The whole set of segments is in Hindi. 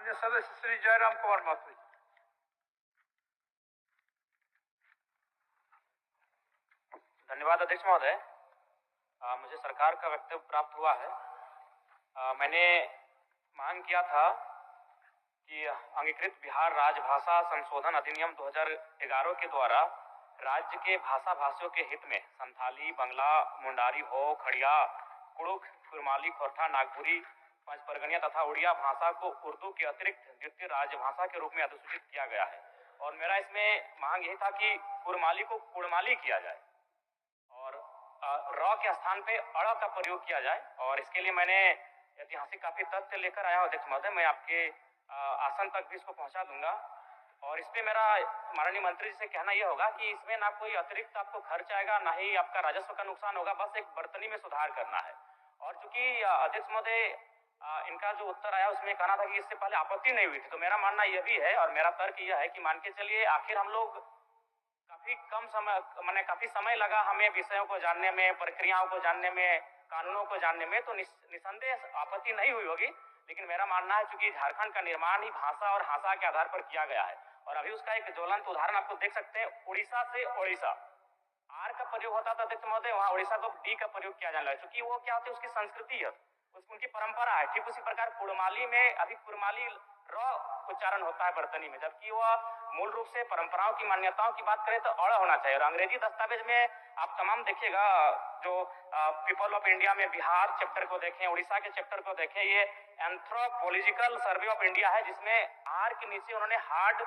माननीय सदस्य श्री जयराम कुमार महतो जी। धन्यवाद अध्यक्ष महोदय। मुझे सरकार का वक्तव्य प्राप्त हुआ है। मैंने मांग किया था कि अंगीकृत बिहार राजभाषा संशोधन अधिनियम 2011 के द्वारा राज्य के भाषा भाषियों के हित में संथाली, बंगला, मुंडारी, हो, खड़िया, कुड़ुख, कुरमाली, खोरठा, नागपुरी, पंचपरगनिया तथा उड़िया भाषा को उर्दू के अतिरिक्त द्वितीय राजभाषा के रूप में अधिसूचित किया गया है। और मेरा इसमें मांग यही था कि कुरमाली को कुड़माली किया जाए और र के स्थान पे अड़ का प्रयोग किया जाए। और इसके लिए मैंने ऐतिहासिक काफी तथ्य लेकर आया हूं अध्यक्ष महोदय। मैं आपके आसन तक भी इसको पहुंचा दूंगा। और इस पे मेरा माननीय मंत्री जी से कहना यह होगा कि इसमें ना कोई अतिरिक्त आपको खर्च आएगा, ना ही आपका राजस्व का नुकसान होगा, बस एक बर्तनी में सुधार करना है। और चूंकि अध्यक्ष महोदय इनका जो उत्तर आया उसमें कहना था कि इससे पहले आपत्ति नहीं हुई थी, तो मेरा मानना यह भी है और मेरा तर्क यह है कि मान के चलिए आखिर हम लोग काफी समय लगा हमें विषयों को जानने में, प्रक्रियाओं को जानने में, कानूनों को जानने में, तो निसंदेह आपत्ति नहीं हुई होगी। लेकिन मेरा मानना है चूंकि झारखंड का निर्माण ही भाषा और भाषा के आधार पर किया गया है और अभी उसका एक ज्वलंत उदाहरण आपको देख सकते हैं। उड़ीसा से ओडिशा आर का प्रयोग होता था अध्यक्ष महोदय, वहां उड़ीसा को डी का प्रयोग किया जाने लगा, क्योंकि वो क्या होती है, उसकी संस्कृति है, उनकी परंपरा है। ठीक उसी प्रकार कुड़माली में अभी कुरमाली र उच्चारण होता है बर्तनी में, जबकि वह मूल रूप से परंपराओं की मान्यताओं की बात करें तो अड़ होना चाहिए। और अंग्रेजी दस्तावेज में आप तमाम देखिएगा, जो पीपल ऑफ इंडिया में बिहार चैप्टर को देखें, उड़ीसा के चैप्टर को देखें, ये एंथ्रोपोलॉजिकल सर्वे ऑफ इंडिया है, जिसमें आर के नीचे उन्होंने हार्ड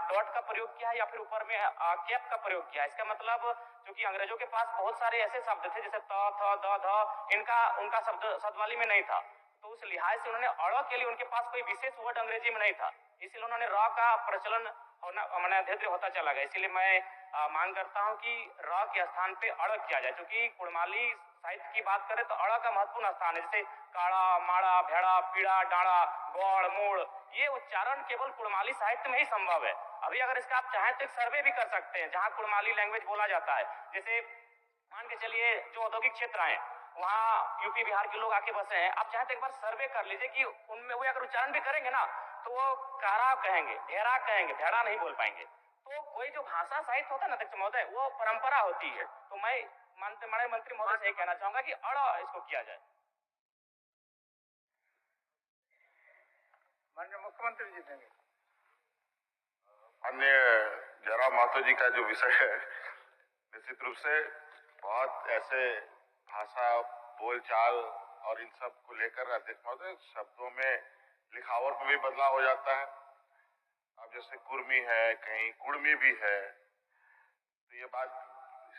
डॉट का प्रयोग किया है या फिर ऊपर में कैप का प्रयोग किया है। इसका मतलब क्योंकि अंग्रेजों के पास बहुत सारे ऐसे शब्द थे जैसे त, थ, द, ध, इनका उनका शब्दावली में नहीं था, तो उस लिहाज से उन्होंने अड़ के लिए उनके पास कोई विशेष वर्ड अंग्रेजी में नहीं था, इसलिए उन्होंने र का प्रचलन होना मैंने धीरे धीरे होता चला गया। इसीलिए मैं मांग करता हूं कि र के स्थान पे अड़ किया जाए। क्योंकि कुड़माली साहित्य की बात करें तो अड़ का महत्वपूर्ण स्थान है, जैसे काड़ा, माड़ा, भेड़ा, पीड़ा, डाड़ा, गौड़, मूड़, ये उच्चारण केवल कुड़माली साहित्य में ही संभव है। अभी अगर इसका आप चाहें तो एक सर्वे भी कर सकते हैं जहां कुड़माली लैंग्वेज बोला जाता है। जैसे मान के चलिए जो औद्योगिक क्षेत्र है वहाँ यूपी बिहार के लोग आके बसे हैं, आप चाहे तो एक बार सर्वे कर लीजिए कि उनमें वो अगर उच्चारण भी करेंगे ना तो वो कारा कहेंगे, ढेरा कहेंगे, भेड़ा नहीं बोल पाएंगे। तो कोई जो भाषा साहित्य होता है ना अध्यक्ष महोदय, वो परंपरा होती है। तो मैं माननीय मंत्री महोदय से कहना चाहूंगा कि अड़ इसको किया जाए। माननीय मुख्यमंत्री जी देंगे। अन्य जयराम महतो जी का जो विषय है, निश्चित रूप से बहुत ऐसे भाषा, बोलचाल और इन सब को लेकर अध्यक्ष महोदय शब्दों में, लिखावट में भी बदलाव हो जाता है। अब जैसे कुर्मी है, कहीं कुड़मी भी है, तो ये बात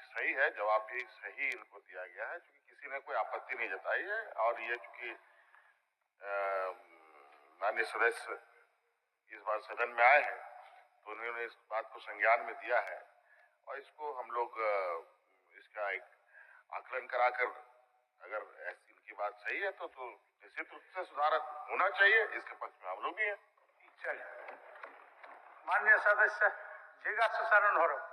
सही है, जवाब भी सही इनको दिया गया है, क्योंकि किसी ने कोई आपत्ति नहीं जताई है। और ये चूंकि माननीय सदस्य इस बार सदन में आए हैं तो उन्होंने इस बात को संज्ञान में दिया है और इसको हम लोग इसका एक आकलन कराकर, अगर ऐसी इनकी बात सही है तो निश्चित रूप से सुधार होना चाहिए, इसके पक्ष में हम लोग भी हैं। चलिए, माननीय सदस्य जिज्ञासु शरण हो रहा